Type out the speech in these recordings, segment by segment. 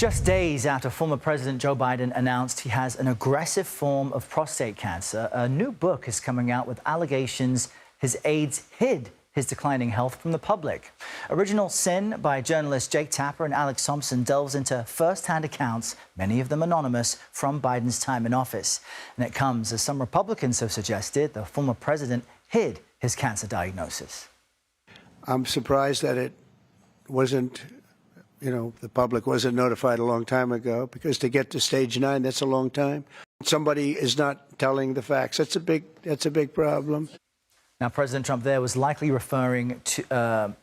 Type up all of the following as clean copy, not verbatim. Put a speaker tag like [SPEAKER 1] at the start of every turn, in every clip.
[SPEAKER 1] Just days after former President Joe Biden announced he has an aggressive form of prostate cancer, a new book is coming out with allegations his aides hid his declining health from the public. Original Sin by journalists Jake Tapper and Alex Thompson delves into first-hand accounts, many of them anonymous, from Biden's time in office. And it comes as some Republicans have suggested the former president hid his cancer diagnosis.
[SPEAKER 2] I'm surprised that it wasn't, the public wasn't notified a long time ago, because to get to stage 9, that's a long time. Somebody is not telling the facts. That's a big problem.
[SPEAKER 1] Now, President Trump there was likely referring to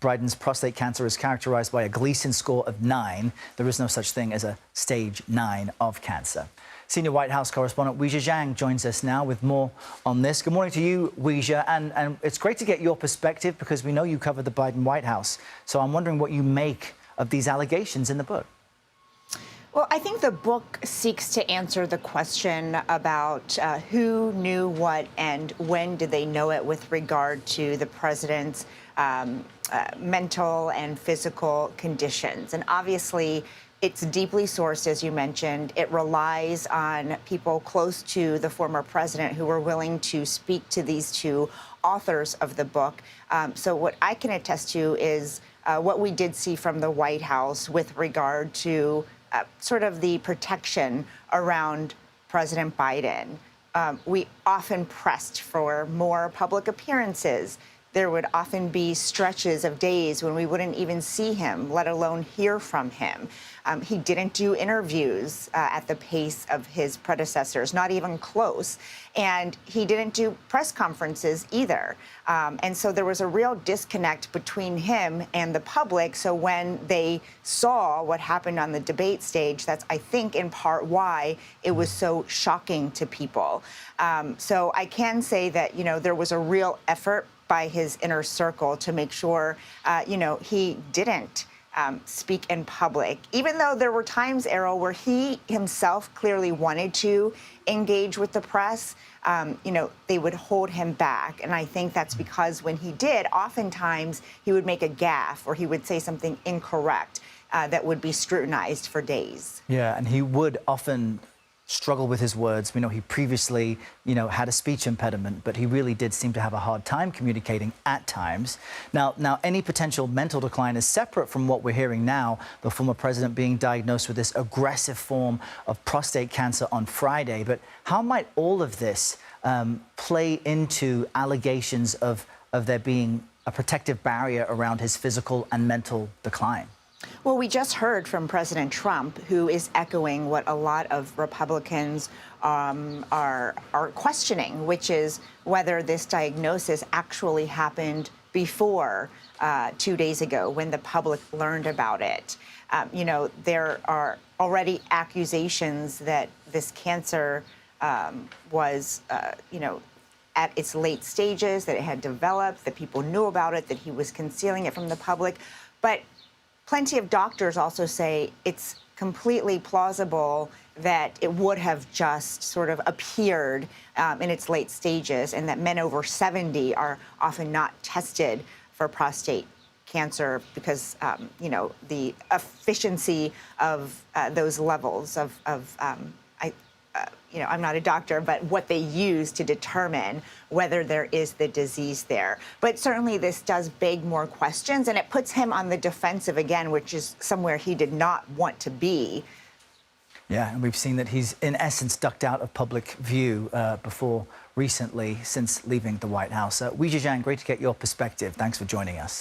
[SPEAKER 1] Biden's prostate cancer is characterized by a Gleason score of 9. There is no such thing as a stage 9 of cancer. Senior White House correspondent Weija Jiang joins us now with more on this. Good morning to you, Weija, and it's great to get your perspective because we know you covered the Biden White House. So I'm wondering what you make of these allegations in the book.
[SPEAKER 3] Well, I think the book seeks to answer the question about who knew what and when did they know it with regard to the president's mental and physical conditions. And obviously, it's deeply sourced, as you mentioned. It relies on people close to the former president who were willing to speak to these two authors of the book. So what I can attest to is what we did see from the White House with regard to sort of the protection around President Biden. We often pressed for more public appearances. There would often be stretches of days when we wouldn't even see him, let alone hear from him. He didn't do interviews at the pace of his predecessors, not even close. And he didn't do press conferences either. And so there was a real disconnect between him and the public. So when they saw what happened on the debate stage, that's, I think, in part why it was so shocking to people. So I can say that, there was a real effort by his inner circle to make sure, he didn't speak in public, even though there were times, Errol, where he himself clearly wanted to engage with the press. They would hold him back. And I think that's because when he did, oftentimes he would make a gaffe or he would say something incorrect that would be scrutinized for days. Yeah, and he would often struggle with his words. We know he previously, had a speech impediment, but he really did seem to have a hard time communicating at times. Now, any potential mental decline is separate from what we're hearing now, the former president being diagnosed with this aggressive form of prostate cancer on Friday. But how might all of this play into allegations of there being a protective barrier around his physical and mental decline? Well, we just heard from President Trump, who is echoing what a lot of Republicans are questioning, which is whether this diagnosis actually happened before 2 days ago when the public learned about it. There are already accusations that this cancer was, at its late stages, that it had developed, that people knew about it, that he was concealing it from the public. But plenty of doctors also say it's completely plausible that it would have just sort of appeared in its late stages, and that men over 70 are often not tested for prostate cancer because, the efficiency of those levels I'm not a doctor, but what they use to determine whether there is the disease there. But certainly this does beg more questions, and it puts him on the defensive again, which is somewhere he did not want to be. Yeah, and we've seen that he's, in essence, ducked out of public view before recently since leaving the White House. Weija Jiang, great to get your perspective. Thanks for joining us.